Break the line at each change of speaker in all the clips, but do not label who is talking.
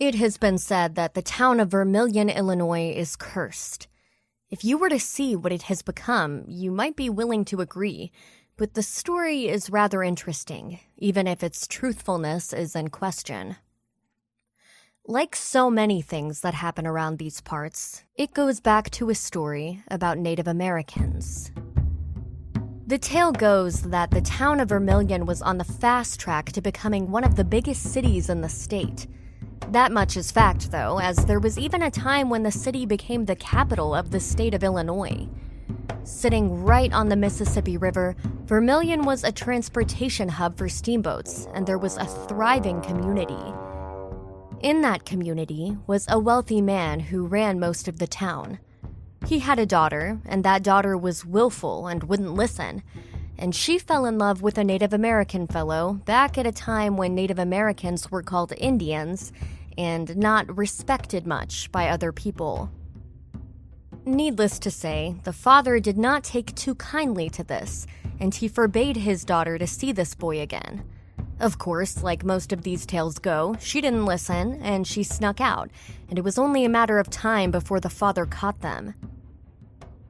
It has been said that the town of Vermillion, Illinois is cursed. If you were to see what it has become, you might be willing to agree, but the story is rather interesting, even if its truthfulness is in question. Like so many things that happen around these parts, it goes back to a story about Native Americans. The tale goes that the town of Vermilion was on the fast track to becoming one of the biggest cities in the state. That much is fact, though, as there was even a time when the city became the capital of the state of Illinois. Sitting right on the Mississippi River, Vermilion was a transportation hub for steamboats, and there was a thriving community. In that community was a wealthy man who ran most of the town. He had a daughter, and that daughter was willful and wouldn't listen, and she fell in love with a Native American fellow back at a time when Native Americans were called Indians and not respected much by other people. Needless to say, the father did not take too kindly to this, and he forbade his daughter to see this boy again. Of course, like most of these tales go, she didn't listen, and she snuck out, and it was only a matter of time before the father caught them.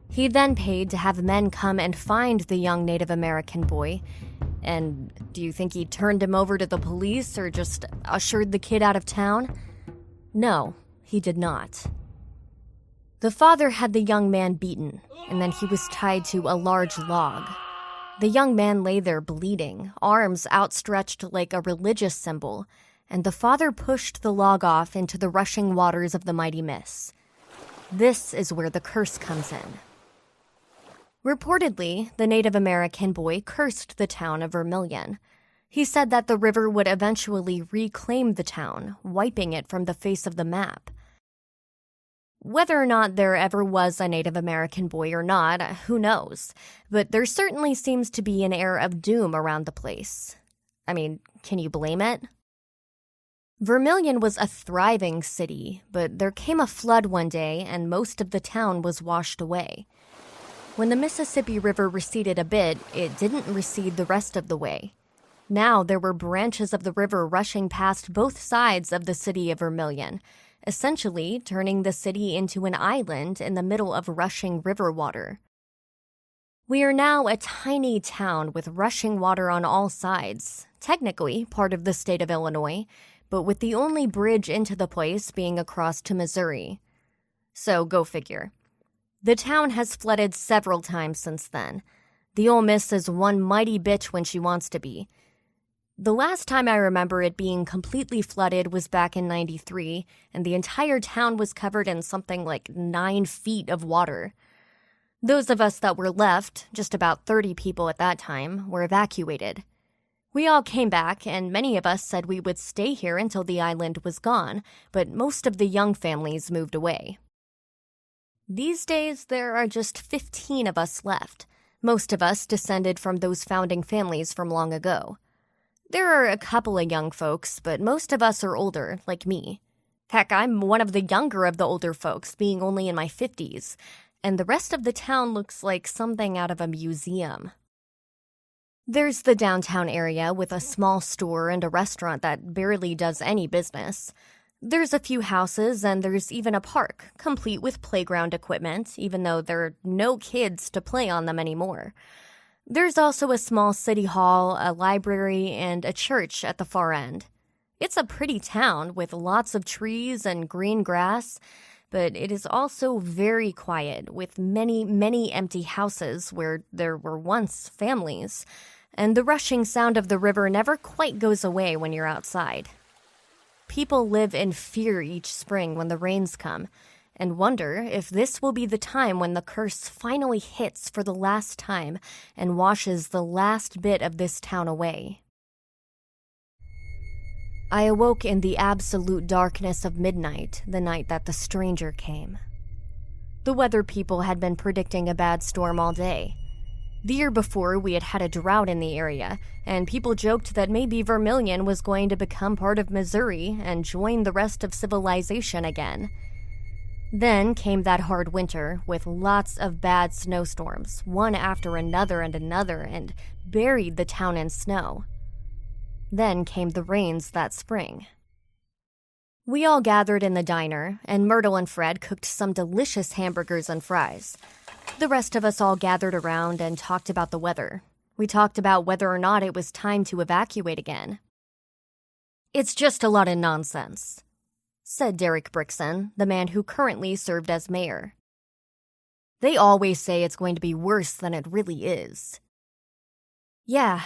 He then paid to have men come and find the young Native American boy. And do you think he turned him over to the police or just ushered the kid out of town? No, he did not. The father had the young man beaten, and then he was tied to a large log. The young man lay there bleeding, arms outstretched like a religious symbol, and the father pushed the log off into the rushing waters of the mighty Miss. This is where the curse comes in. Reportedly, the Native American boy cursed the town of Vermilion. He said that the river would eventually reclaim the town, wiping it from the face of the map. Whether or not there ever was a Native American boy or not, who knows? But there certainly seems to be an air of doom around the place. I mean, can you blame it? Vermilion was a thriving city, but there came a flood one day and most of the town was washed away. When the Mississippi River receded a bit, it didn't recede the rest of the way. Now there were branches of the river rushing past both sides of the city of Vermilion, essentially turning the city into an island in the middle of rushing river water. We are now a tiny town with rushing water on all sides, technically part of the state of Illinois, but with the only bridge into the place being across to Missouri. So go figure. The town has flooded several times since then. The Ole Miss is one mighty bitch when she wants to be. The last time I remember it being completely flooded was back in '93, and the entire town was covered in something like 9 feet of water. Those of us that were left, just about 30 people at that time, were evacuated. We all came back, and many of us said we would stay here until the island was gone, but most of the young families moved away. These days, there are just 15 of us left. Most of us descended from those founding families from long ago. There are a couple of young folks, but most of us are older, like me. Heck, I'm one of the younger of the older folks, being only in my 50s, and the rest of the town looks like something out of a museum. There's the downtown area with a small store and a restaurant that barely does any business. There's a few houses, and there's even a park, complete with playground equipment, even though there are no kids to play on them anymore. There's also a small city hall, a library, and a church at the far end. It's a pretty town with lots of trees and green grass, but it is also very quiet, with many, many empty houses where there were once families, and the rushing sound of the river never quite goes away when you're outside. People live in fear each spring when the rains come, and wonder if this will be the time when the curse finally hits for the last time and washes the last bit of this town away. I awoke in the absolute darkness of midnight, the night that the stranger came. The weather people had been predicting a bad storm all day. The year before, we had had a drought in the area, and people joked that maybe Vermilion was going to become part of Missouri and join the rest of civilization again. Then came that hard winter with lots of bad snowstorms, one after another, and buried the town in snow. Then came the rains that spring. We all gathered in the diner, and Myrtle and Fred cooked some delicious hamburgers and fries. The rest of us all gathered around and talked about the weather. We talked about whether or not it was time to evacuate again. "It's just a lot of nonsense," said Derek Brixon, the man who currently served as mayor. "They always say it's going to be worse than it really is." "Yeah,"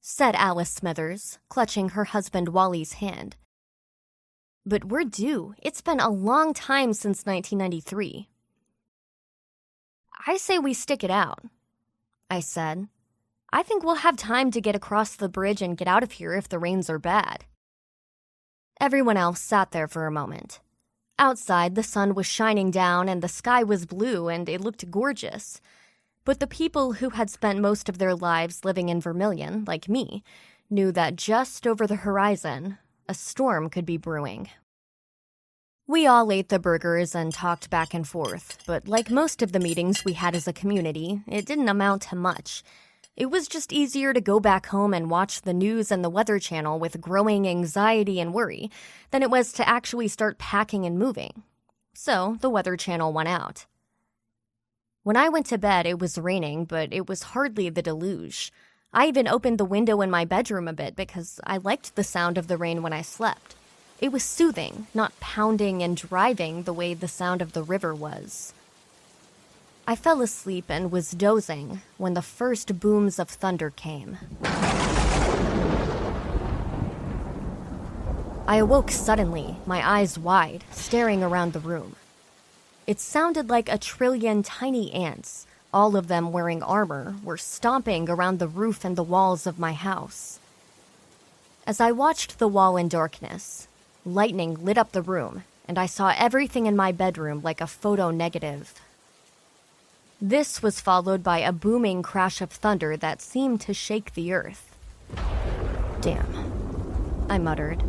said Alice Smithers, clutching her husband Wally's hand. "But we're due. It's been a long time since 1993. "I say we stick it out," I said. "I think we'll have time to get across the bridge and get out of here if the rains are bad." Everyone else sat there for a moment. Outside, the sun was shining down and the sky was blue and it looked gorgeous. But the people who had spent most of their lives living in Vermilion, like me, knew that just over the horizon, a storm could be brewing. We all ate the burgers and talked back and forth, but like most of the meetings we had as a community, it didn't amount to much. It was just easier to go back home and watch the news and the Weather Channel with growing anxiety and worry than it was to actually start packing and moving. So the Weather Channel won out. When I went to bed, it was raining, but it was hardly the deluge. I even opened the window in my bedroom a bit because I liked the sound of the rain when I slept. It was soothing, not pounding and driving the way the sound of the river was. I fell asleep and was dozing when the first booms of thunder came. I awoke suddenly, my eyes wide, staring around the room. It sounded like 1,000,000,000,000 tiny ants, all of them wearing armor, were stomping around the roof and the walls of my house. As I watched the wall in darkness, lightning lit up the room, and I saw everything in my bedroom like a photo negative. This was followed by a booming crash of thunder that seemed to shake the earth. "Damn," I muttered.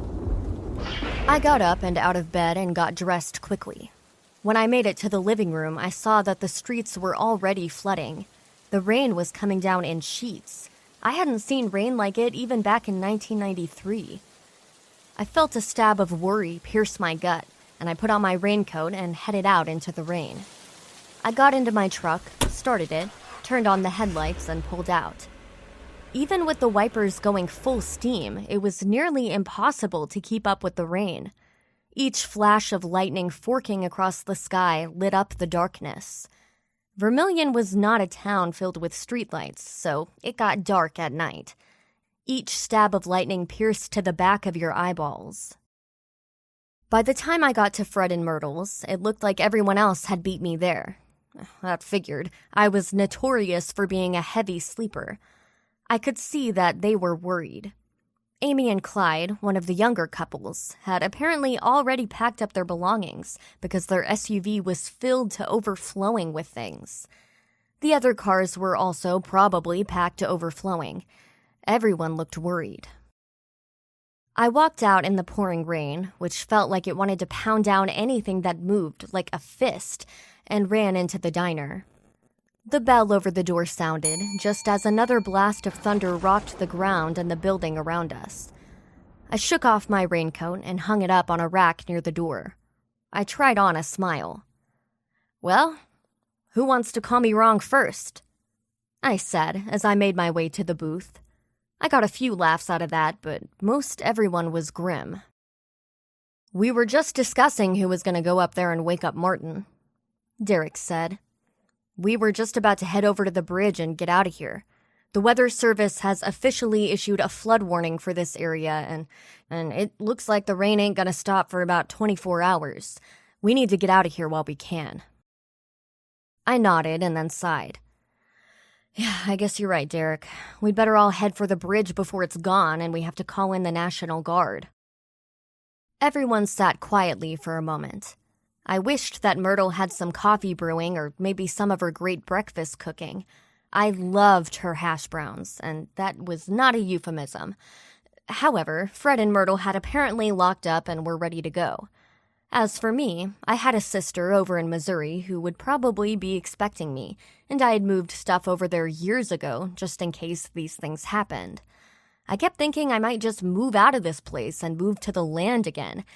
I got up and out of bed and got dressed quickly. When I made it to the living room, I saw that the streets were already flooding. The rain was coming down in sheets. I hadn't seen rain like it even back in 1993. I felt a stab of worry pierce my gut, and I put on my raincoat and headed out into the rain. I got into my truck, started it, turned on the headlights, and pulled out. Even with the wipers going full steam, it was nearly impossible to keep up with the rain. Each flash of lightning forking across the sky lit up the darkness. Vermilion was not a town filled with streetlights, so it got dark at night. Each stab of lightning pierced to the back of your eyeballs. By the time I got to Fred and Myrtle's, it looked like everyone else had beat me there. That figured. I was notorious for being a heavy sleeper. I could see that they were worried. Amy and Clyde, one of the younger couples, had apparently already packed up their belongings because their SUV was filled to overflowing with things. The other cars were also probably packed to overflowing. Everyone looked worried. I walked out in the pouring rain, which felt like it wanted to pound down anything that moved like a fist, and ran into the diner. The bell over the door sounded, just as another blast of thunder rocked the ground and the building around us. I shook off my raincoat and hung it up on a rack near the door. I tried on a smile. "Well, who wants to call me wrong first?" I said as I made my way to the booth. I got a few laughs out of that, but most everyone was grim. "We were just discussing who was going to go up there and wake up Martin," Derek said. "We were just about to head over to the bridge and get out of here. The Weather Service has officially issued a flood warning for this area, and it looks like the rain ain't gonna stop for about 24 hours. We need to get out of here while we can." I nodded and then sighed. "Yeah, I guess you're right, Derek. We'd better all head for the bridge before it's gone and we have to call in the National Guard." Everyone sat quietly for a moment. I wished that Myrtle had some coffee brewing or maybe some of her great breakfast cooking. I loved her hash browns, and that was not a euphemism. However, Fred and Myrtle had apparently locked up and were ready to go. As for me, I had a sister over in Missouri who would probably be expecting me, and I had moved stuff over there years ago just in case these things happened. I kept thinking I might just move out of this place and move to the land again.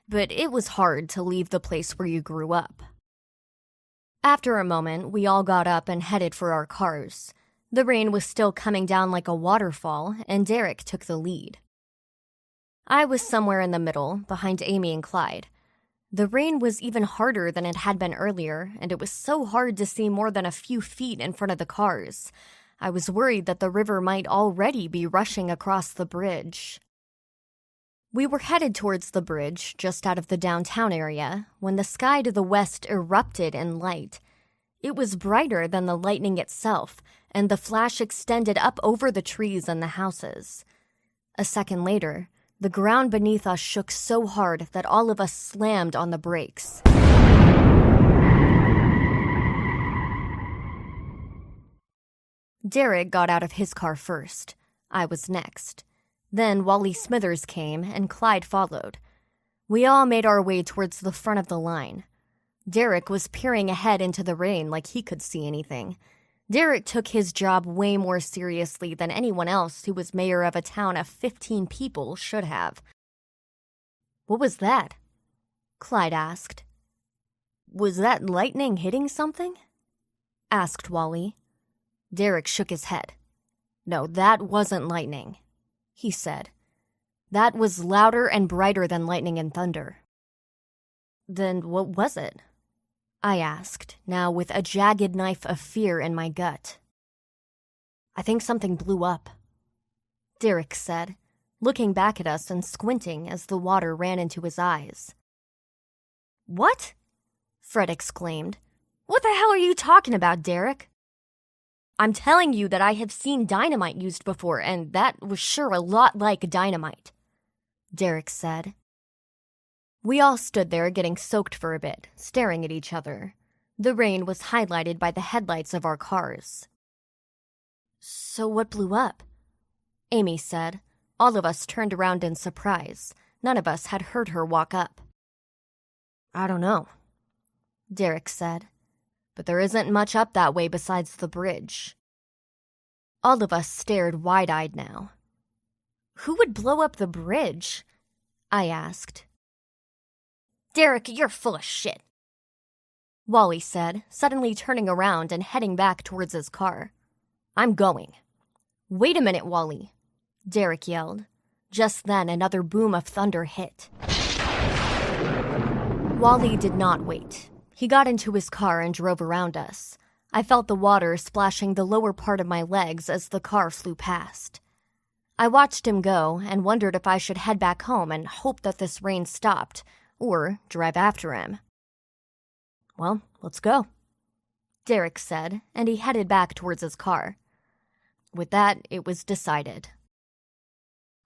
but it was hard to leave the place where you grew up. After a moment, we all got up and headed for our cars. The rain was still coming down like a waterfall, and Derek took the lead. I was somewhere in the middle, behind Amy and Clyde. The rain was even harder than it had been earlier, and it was so hard to see more than a few feet in front of the cars. I was worried that the river might already be rushing across the bridge. We were headed towards the bridge, just out of the downtown area, when the sky to the west erupted in light. It was brighter than the lightning itself, and the flash extended up over the trees and the houses. A second later, the ground beneath us shook so hard that all of us slammed on the brakes. Derek got out of his car first. I was next. Then Wally Smithers came, and Clyde followed. We all made our way towards the front of the line. Derek was peering ahead into the rain like he could see anything. Derek took his job way more seriously than anyone else who was mayor of a town of 15 people should have. "What was that?" Clyde asked. "Was that lightning hitting something?" asked Wally. Derek shook his head. "No, that wasn't lightning," he said. "That was louder and brighter than lightning and thunder." "Then what was it?" I asked, now with a jagged knife of fear in my gut. "I think something blew up," Derek said, looking back at us and squinting as the water ran into his eyes. "What?" Fred exclaimed. "What the hell are you talking about, Derek?" "I'm telling you that I have seen dynamite used before, and that was sure a lot like dynamite," Derek said. We all stood there getting soaked for a bit, staring at each other. The rain was highlighted by the headlights of our cars. "So what blew up?" Amy said. All of us turned around in surprise. None of us had heard her walk up. "I don't know," Derek said. "But there isn't much up that way besides the bridge." All of us stared wide-eyed now. "Who would blow up the bridge?" I asked. "Derek, you're full of shit," Wally said, suddenly turning around and heading back towards his car. "I'm going." "Wait a minute, Wally," Derek yelled. Just then, another boom of thunder hit. Wally did not wait. He got into his car and drove around us. I felt the water splashing the lower part of my legs as the car flew past. I watched him go and wondered if I should head back home and hope that this rain stopped, or drive after him. "Well, let's go," Derek said, and he headed back towards his car. With that, it was decided.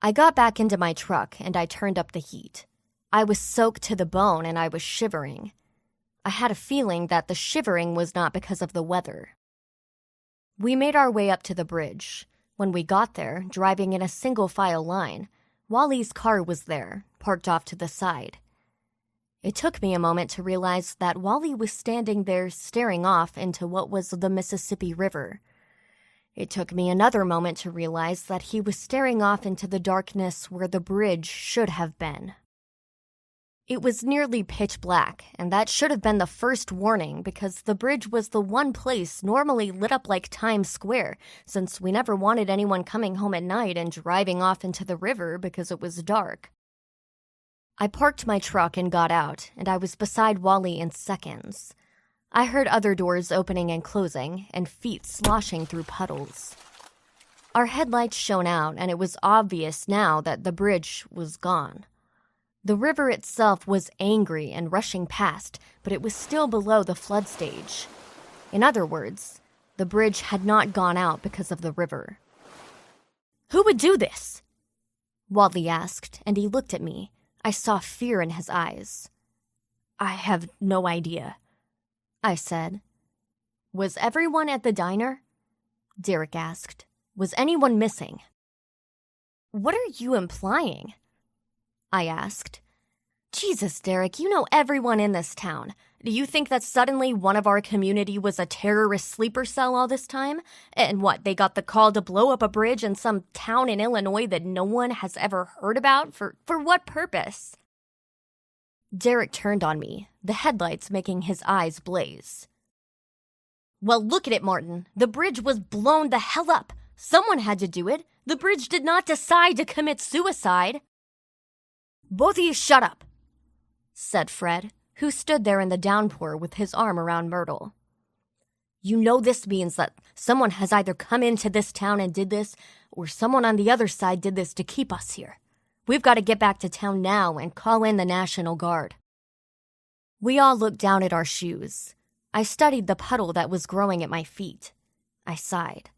I got back into my truck and I turned up the heat. I was soaked to the bone and I was shivering. I had a feeling that the shivering was not because of the weather. We made our way up to the bridge. When we got there, driving in a single-file line, Wally's car was there, parked off to the side. It took me a moment to realize that Wally was standing there staring off into what was the Mississippi River. It took me another moment to realize that he was staring off into the darkness where the bridge should have been. It was nearly pitch black, and that should have been the first warning because the bridge was the one place normally lit up like Times Square, since we never wanted anyone coming home at night and driving off into the river because it was dark. I parked my truck and got out, and I was beside Wally in seconds. I heard other doors opening and closing, and feet sloshing through puddles. Our headlights shone out, and it was obvious now that the bridge was gone. The river itself was angry and rushing past, but it was still below the flood stage. In other words, the bridge had not gone out because of the river. "Who would do this?" Wally asked, and he looked at me. I saw fear in his eyes. "I have no idea," I said. "Was everyone at the diner?" Derek asked. "Was anyone missing?" "What are you implying?" I asked. "Jesus, Derek, you know everyone in this town. Do you think that suddenly one of our community was a terrorist sleeper cell all this time? And what, they got the call to blow up a bridge in some town in Illinois that no one has ever heard about? For what purpose?" Derek turned on me, the headlights making his eyes blaze. "Well, look at it, Martin. The bridge was blown the hell up. Someone had to do it. The bridge did not decide to commit suicide." "Both of you shut up," said Fred, who stood there in the downpour with his arm around Myrtle. "You know this means that someone has either come into this town and did this, or someone on the other side did this to keep us here. We've got to get back to town now and call in the National Guard." We all looked down at our shoes. I studied the puddle that was growing at my feet. I sighed.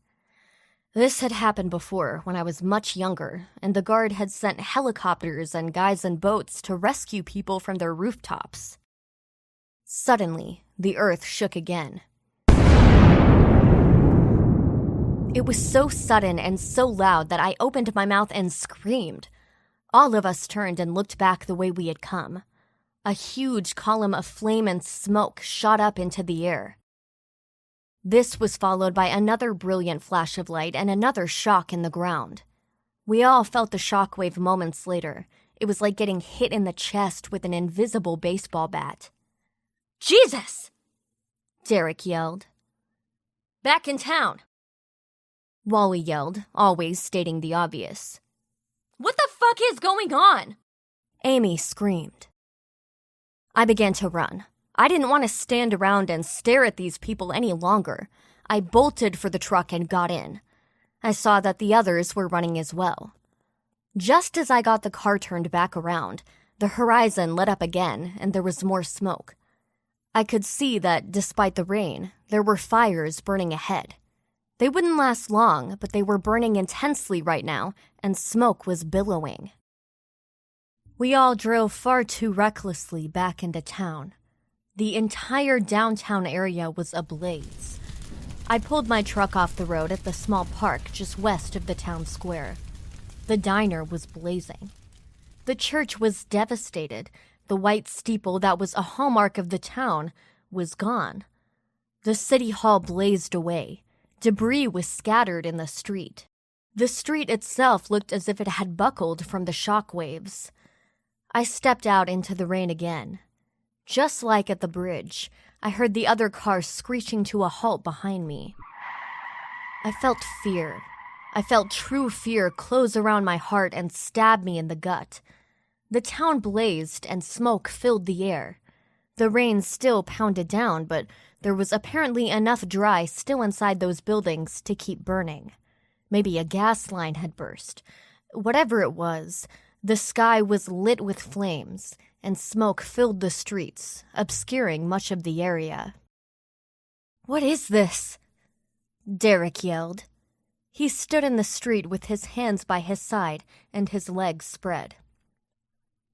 This had happened before when I was much younger, and the Guard had sent helicopters and guys in boats to rescue people from their rooftops. Suddenly, the earth shook again. It was so sudden and so loud that I opened my mouth and screamed. All of us turned and looked back the way we had come. A huge column of flame and smoke shot up into the air. This was followed by another brilliant flash of light and another shock in the ground. We all felt the shockwave moments later. It was like getting hit in the chest with an invisible baseball bat. "Jesus!" Derek yelled. "Back in town!" Wally yelled, always stating the obvious. "What the fuck is going on?" Amy screamed. I began to run. I didn't want to stand around and stare at these people any longer. I bolted for the truck and got in. I saw that the others were running as well. Just as I got the car turned back around, the horizon lit up again and there was more smoke. I could see that, despite the rain, there were fires burning ahead. They wouldn't last long, but they were burning intensely right now, and smoke was billowing. We all drove far too recklessly back into town. The entire downtown area was ablaze. I pulled my truck off the road at the small park just west of the town square. The diner was blazing. The church was devastated. The white steeple that was a hallmark of the town was gone. The city hall blazed away. Debris was scattered in the street. The street itself looked as if it had buckled from the shock waves. I stepped out into the rain again. Just like at the bridge, I heard the other car screeching to a halt behind me. I felt fear. I felt true fear close around my heart and stab me in the gut. The town blazed and smoke filled the air. The rain still pounded down, but there was apparently enough dry still inside those buildings to keep burning. Maybe a gas line had burst. Whatever it was, the sky was lit with flames, and smoke filled the streets, obscuring much of the area. "What is this?" Derek yelled. He stood in the street with his hands by his side and his legs spread.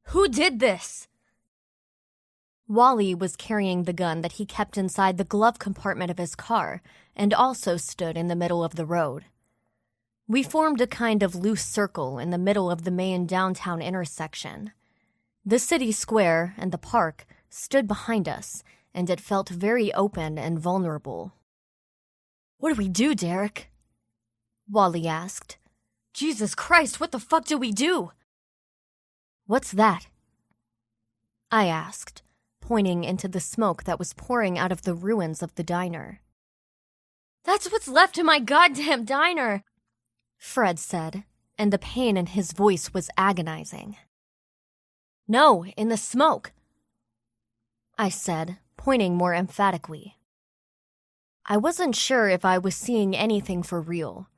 "Who did this?" Wally was carrying the gun that he kept inside the glove compartment of his car and also stood in the middle of the road. We formed a kind of loose circle in the middle of the main downtown intersection. The city square and the park stood behind us, and it felt very open and vulnerable. "What do we do, Derek?" Wally asked. "Jesus Christ, what the fuck do we do?" "What's that?" I asked, pointing into the smoke that was pouring out of the ruins of the diner. "That's what's left of my goddamn diner," Fred said, and the pain in his voice was agonizing. "No, in the smoke," I said, pointing more emphatically. I wasn't sure if I was seeing anything for real.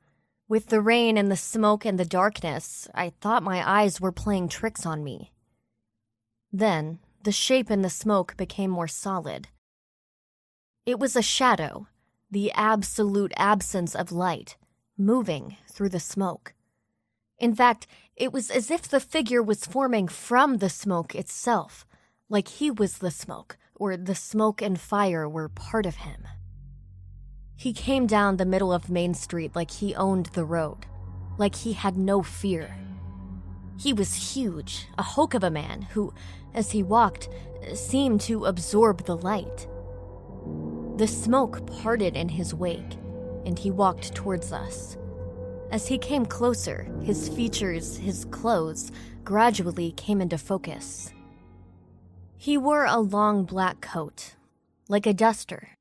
With the rain and the smoke and the darkness, I thought my eyes were playing tricks on me. Then, the shape in the smoke became more solid. It was a shadow, the absolute absence of light, moving through the smoke. In fact, it was as if the figure was forming from the smoke itself, like he was the smoke, or the smoke and fire were part of him. He came down the middle of Main Street like he owned the road, like he had no fear. He was huge, a hulk of a man who, as he walked, seemed to absorb the light. The smoke parted in his wake, and he walked towards us. As he came closer, his features, his clothes, gradually came into focus. He wore a long black coat, like a duster.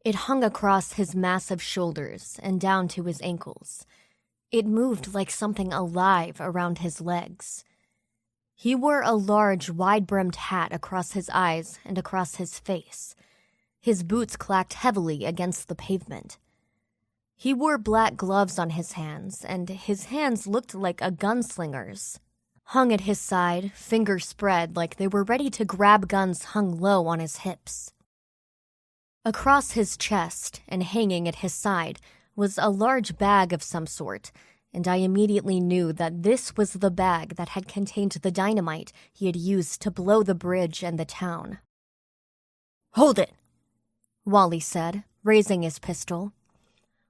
It hung across his massive shoulders and down to his ankles. It moved like something alive around his legs. He wore a large, wide-brimmed hat across his eyes and across his face. His boots clacked heavily against the pavement. He wore black gloves on his hands, and his hands looked like a gunslinger's. Hung at his side, fingers spread like they were ready to grab guns hung low on his hips. Across his chest and hanging at his side was a large bag of some sort, and I immediately knew that this was the bag that had contained the dynamite he had used to blow the bridge and the town. "Hold it," Wally said, raising his pistol.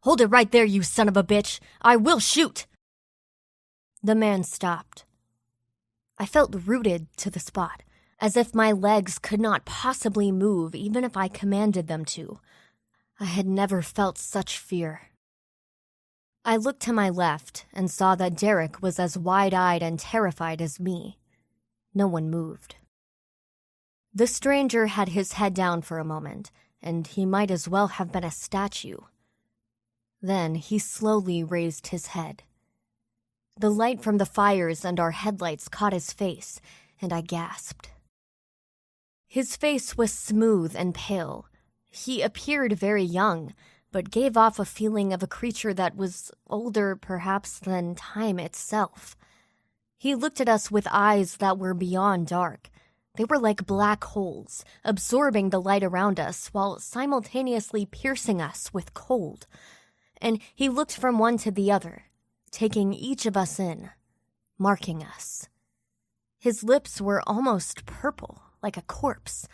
"Hold it right there, you son of a bitch! I will shoot!" The man stopped. I felt rooted to the spot, as if my legs could not possibly move even if I commanded them to. I had never felt such fear. I looked to my left and saw that Derek was as wide-eyed and terrified as me. No one moved. The stranger had his head down for a moment, and he might as well have been a statue. Then he slowly raised his head. The light from the fires and our headlights caught his face, and I gasped. His face was smooth and pale. He appeared very young, but gave off a feeling of a creature that was older, perhaps, than time itself. He looked at us with eyes that were beyond dark. They were like black holes, absorbing the light around us while simultaneously piercing us with cold. And he looked from one to the other, taking each of us in, marking us. His lips were almost purple, like a corpse.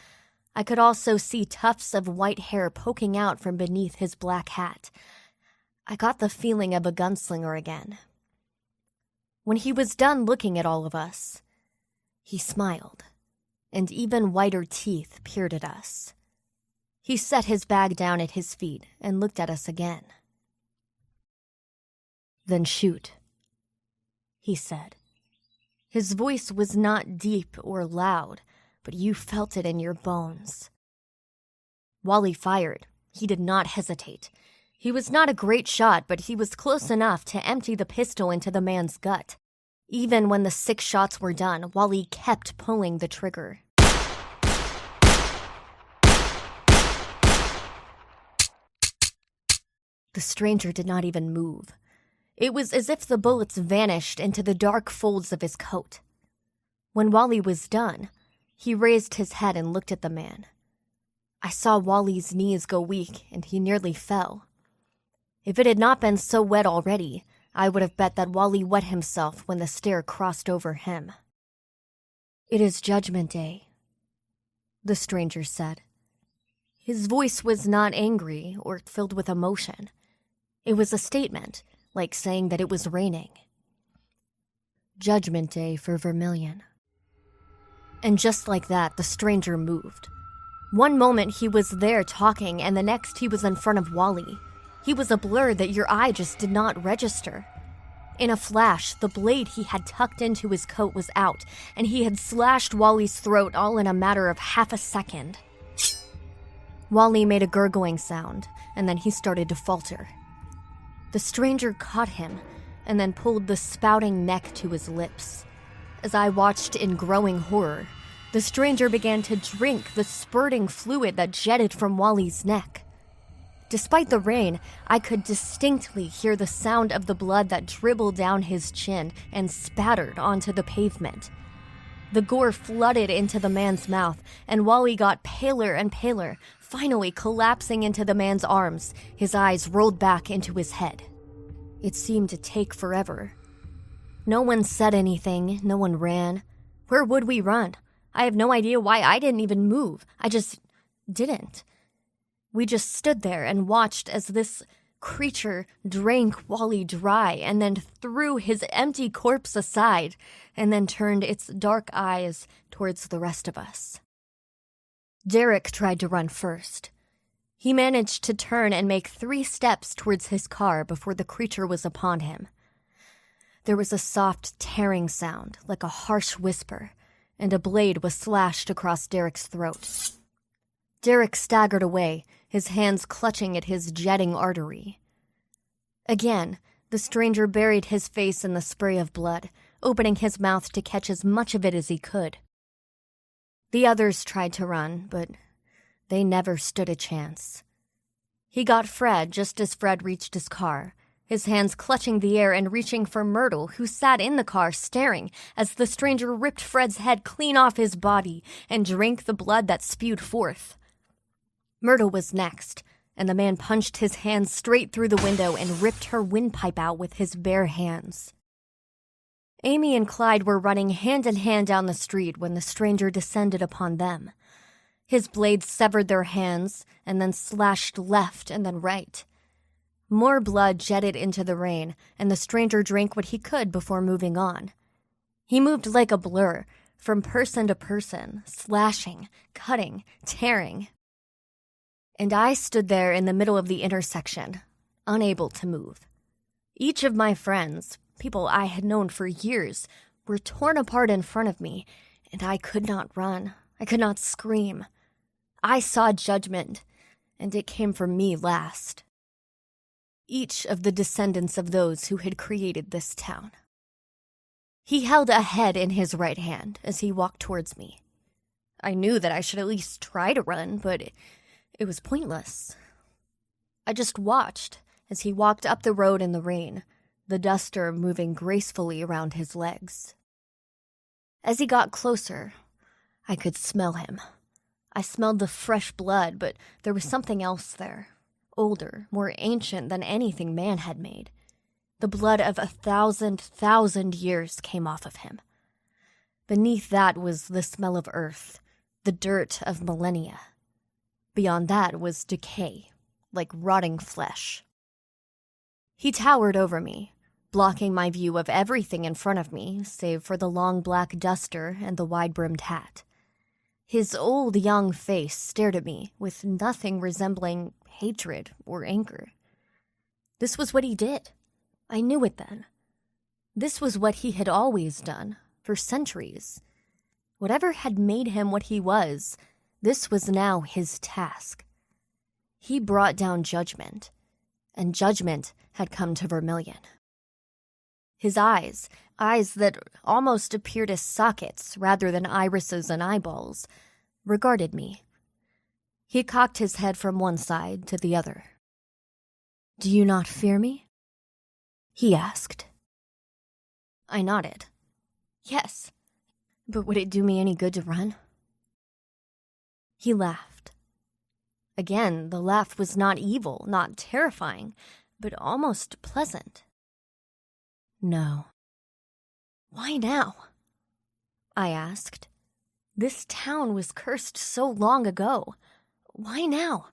I could also see tufts of white hair poking out from beneath his black hat. I got the feeling of a gunslinger again. When he was done looking at all of us, he smiled, and even whiter teeth peered at us. He set his bag down at his feet and looked at us again. "Then shoot," he said. His voice was not deep or loud, but you felt it in your bones. Wally fired. He did not hesitate. He was not a great shot, but he was close enough to empty the pistol into the man's gut. Even when the 6 shots were done, Wally kept pulling the trigger. The stranger did not even move. It was as if the bullets vanished into the dark folds of his coat. When Wally was done, he raised his head and looked at the man. I saw Wally's knees go weak, and he nearly fell. If it had not been so wet already, I would have bet that Wally wet himself when the stair crossed over him. "It is Judgment Day," the stranger said. His voice was not angry or filled with emotion. It was a statement, like saying that it was raining. "Judgment Day for Vermilion." And just like that, the stranger moved. One moment he was there talking, and the next he was in front of Wally. He was a blur that your eye just did not register. In a flash, the blade he had tucked into his coat was out, and he had slashed Wally's throat all in a matter of half a second. Wally made a gurgling sound, and then he started to falter. The stranger caught him, and then pulled the spouting neck to his lips. As I watched in growing horror, the stranger began to drink the spurting fluid that jetted from Wally's neck. Despite the rain, I could distinctly hear the sound of the blood that dribbled down his chin and spattered onto the pavement. The gore flooded into the man's mouth, and Wally got paler and paler, finally collapsing into the man's arms, his eyes rolled back into his head. It seemed to take forever. No one said anything, no one ran. Where would we run? I have no idea why I didn't even move. I just didn't. We just stood there and watched as this creature drank Wally dry and then threw his empty corpse aside and then turned its dark eyes towards the rest of us. Derek tried to run first. He managed to turn and make 3 steps towards his car before the creature was upon him. There was a soft tearing sound, like a harsh whisper, and a blade was slashed across Derek's throat. Derek staggered away, his hands clutching at his jetting artery. Again, the stranger buried his face in the spray of blood, opening his mouth to catch as much of it as he could. The others tried to run, but they never stood a chance. He got Fred just as Fred reached his car, his hands clutching the air and reaching for Myrtle, who sat in the car staring as the stranger ripped Fred's head clean off his body and drank the blood that spewed forth. Myrtle was next, and the man punched his hands straight through the window and ripped her windpipe out with his bare hands. Amy and Clyde were running hand in hand down the street when the stranger descended upon them. His blade severed their hands and then slashed left and then right. More blood jetted into the rain, and the stranger drank what he could before moving on. He moved like a blur, from person to person, slashing, cutting, tearing. And I stood there in the middle of the intersection, unable to move. Each of my friends, people I had known for years, were torn apart in front of me, and I could not run. I could not scream. I saw judgment, and it came for me last. Each of the descendants of those who had created this town. He held a head in his right hand as he walked towards me. I knew that I should at least try to run, but it was pointless. I just watched as he walked up the road in the rain, the duster moving gracefully around his legs. As he got closer, I could smell him. I smelled the fresh blood, but there was something else there, older, more ancient than anything man had made. The blood of 1,000 years came off of him. Beneath that was the smell of earth, the dirt of millennia. Beyond that was decay, like rotting flesh. He towered over me, blocking my view of everything in front of me, save for the long black duster and the wide-brimmed hat. His old young face stared at me with nothing resembling hatred or anger. This was what he did. I knew it then. This was what he had always done, for centuries. Whatever had made him what he was, this was now his task. He brought down judgment, and judgment had come to Vermilion. His eyes that almost appeared as sockets rather than irises and eyeballs, regarded me. He cocked his head from one side to the other. "Do you not fear me?" he asked. I nodded. Yes, but would it do me any good to run? He laughed. Again, the laugh was not evil, not terrifying, but almost pleasant. No. Why now? I asked. This town was cursed so long ago. Why now?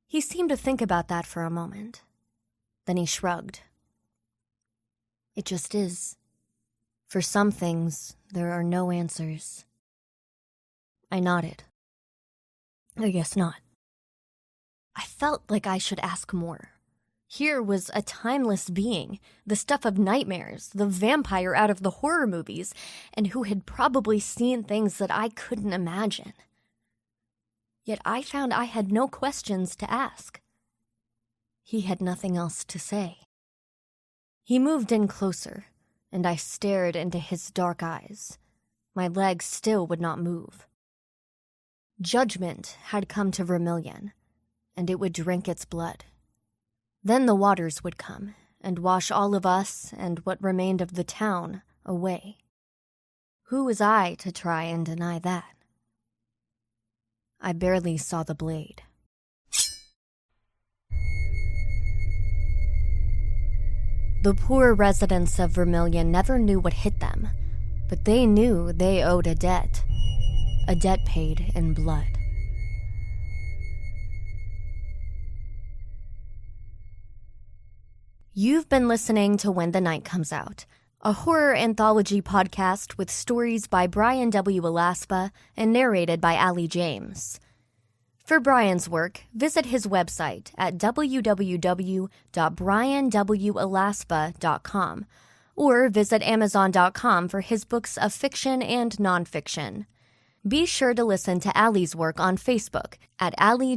He seemed to think about that for a moment. Then he shrugged. It just is. For some things, there are no answers. I nodded. I guess not. I felt like I should ask more. Here was a timeless being, the stuff of nightmares, the vampire out of the horror movies, and who had probably seen things that I couldn't imagine. Yet I found I had no questions to ask. He had nothing else to say. He moved in closer, and I stared into his dark eyes. My legs still would not move. Judgment had come to Vermilion, and it would drink its blood. Then the waters would come and wash all of us and what remained of the town away. Who was I to try and deny that? I barely saw the blade. The poor residents of Vermilion never knew what hit them, but they knew they owed a debt paid in blood. You've been listening to When the Night Comes Out, a horror anthology podcast with stories by Bryan W. Alaspa and narrated by Allie James. For Bryan's work, visit his website at www.bryanwalaspa.com or visit Amazon.com for his books of fiction and nonfiction. Be sure to listen to Allie's work on Facebook at Allie